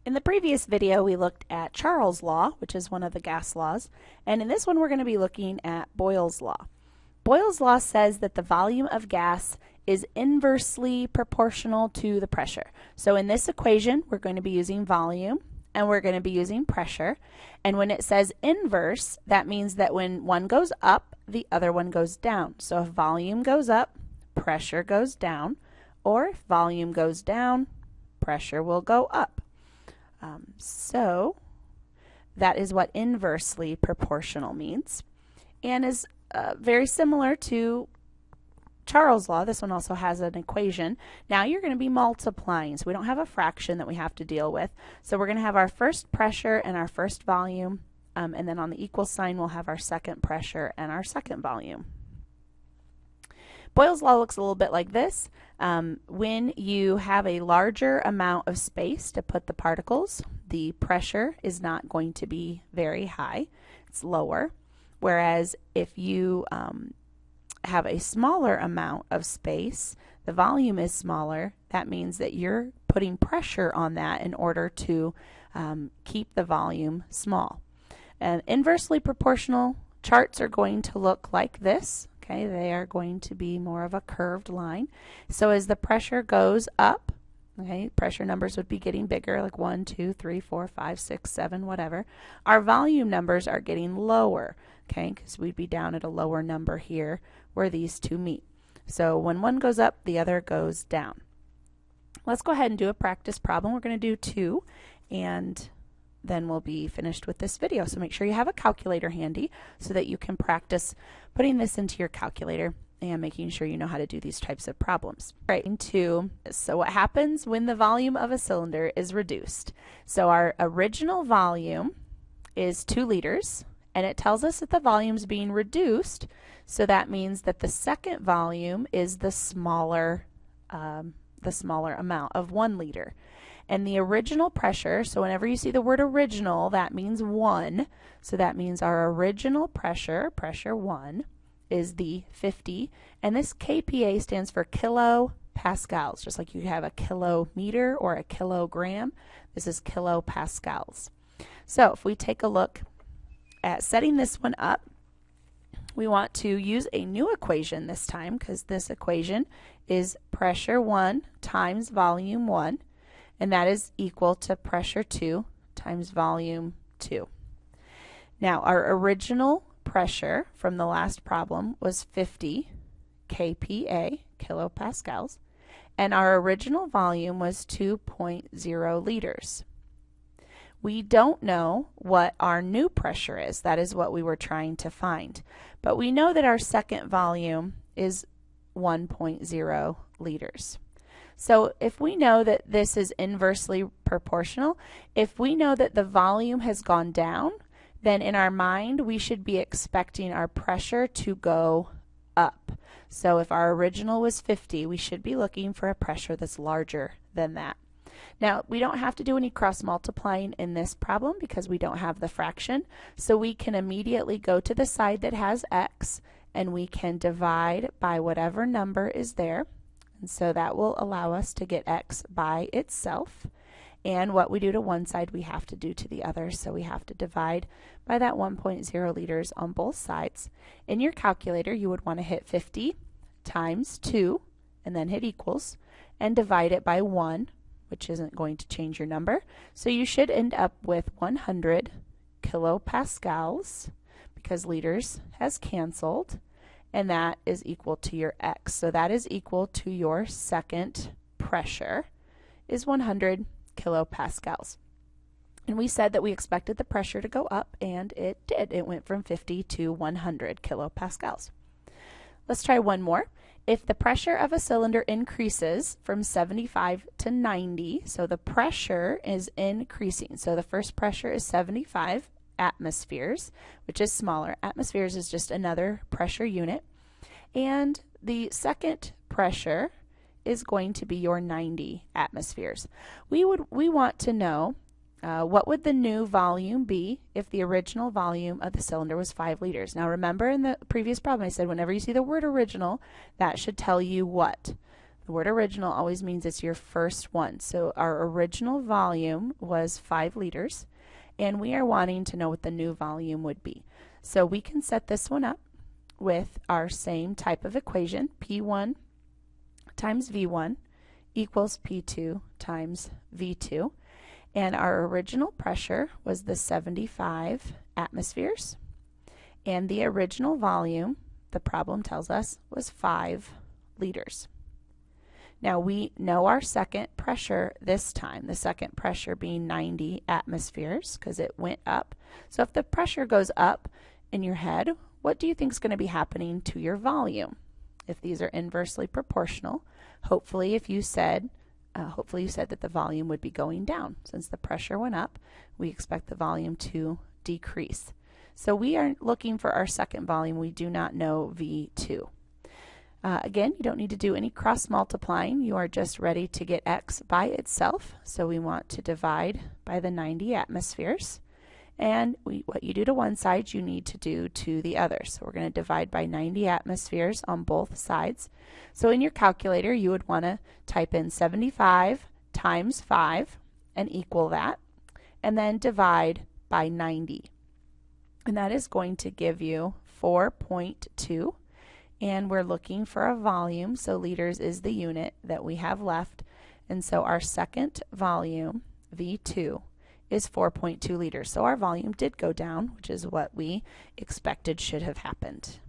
In the previous video, we looked at Charles' law, which is one of the gas laws, and in this one, we're going to be looking at Boyle's law. Boyle's law says that the volume of gas is inversely proportional to the pressure. So in this equation, we're going to be using volume and we're going to be using pressure. And when it says inverse, that means that when one goes up, the other one goes down. So if volume goes up, pressure goes down, or if volume goes down, pressure will go up. So that is what inversely proportional means, and is very similar to Charles' law. This one also has an equation. Now you're going to be multiplying, so we don't have a fraction that we have to deal with. So we're going to have our first pressure and our first volume, and then on the equal sign we'll have our second pressure and our second volume. Boyle's law looks a little bit like this. When you have a larger amount of space to put the particles, the pressure is not going to be very high. It's lower. Whereas if you have a smaller amount of space, the volume is smaller. That means that you're putting pressure on that in order to keep the volume small. And inversely proportional charts are going to look like this. Okay, they are going to be more of a curved line. So as the pressure goes up, okay, pressure numbers would be getting bigger, like 1, 2, 3, 4, 5, 6, 7, whatever. Our volume numbers are getting lower, okay, because we'd be down at a lower number here where these two meet. So when one goes up, the other goes down. Let's go ahead and do a practice problem. We're going to do 2, and then we'll be finished with this video. So make sure you have a calculator handy so that you can practice putting this into your calculator and making sure you know how to do these types of problems. Right, so what happens when the volume of a cylinder is reduced? So our original volume is 2 liters, and it tells us that the volume is being reduced, so that means that the second volume is the smaller amount of 1 liter. And the original pressure, so whenever you see the word original, that means 1. So that means our original pressure, pressure 1, is the 50. And this kPa stands for kilopascals. Just like you have a kilometer or a kilogram, this is kilopascals. So if we take a look at setting this one up, we want to use a new equation this time, because this equation is pressure 1 times volume 1. And that is equal to pressure 2 times volume 2. Now, our original pressure from the last problem was 50 kPa, kilopascals, and our original volume was 2.0 liters. We don't know what our new pressure is. That is what we were trying to find. But we know that our second volume is 1.0 liters. So if we know that this is inversely proportional, if we know that the volume has gone down, then in our mind we should be expecting our pressure to go up. So if our original was 50, we should be looking for a pressure that's larger than that. Now, we don't have to do any cross multiplying in this problem because we don't have the fraction, so we can immediately go to the side that has x, and we can divide by whatever number is there. And so that will allow us to get x by itself. And what we do to one side, we have to do to the other. So we have to divide by that 1.0 liters on both sides. In your calculator, you would want to hit 50 times 2, and then hit equals, and divide it by 1, which isn't going to change your number. So you should end up with 100 kilopascals, because liters has canceled, and that is equal to your x. So that is equal to your second pressure is 100 kilopascals. And we said that we expected the pressure to go up, and it did. It went from 50 to 100 kilopascals. Let's try one more. If the pressure of a cylinder increases from 75 to 90, so the pressure is increasing. So the first pressure is 75 atmospheres, which is smaller. Atmospheres is just another pressure unit. And the second pressure is going to be your 90 atmospheres. We want to know what would the new volume be if the original volume of the cylinder was 5 liters. Now remember, in the previous problem I said whenever you see the word original, that should tell you what? The word original always means it's your first one. So our original volume was 5 liters, and we are wanting to know what the new volume would be. So we can set this one up with our same type of equation, P1 times V1 equals P2 times V2. And our original pressure was the 75 atmospheres. And the original volume, the problem tells us, was 5 liters. Now we know our second pressure this time, the second pressure being 90 atmospheres because it went up. So if the pressure goes up in your head, what do you think is going to be happening to your volume? If these are inversely proportional, hopefully you said that the volume would be going down. Since the pressure went up, we expect the volume to decrease. So we are looking for our second volume. We do not know V2. Again, you don't need to do any cross multiplying. You are just ready to get x by itself. So we want to divide by the 90 atmospheres. And what you do to one side, you need to do to the other. So we're going to divide by 90 atmospheres on both sides. So in your calculator, you would want to type in 75 times 5 and equal that, and then divide by 90. And that is going to give you 4.2. And we're looking for a volume, so liters is the unit that we have left. And so our second volume, V2, is 4.2 liters. So our volume did go down, which is what we expected should have happened.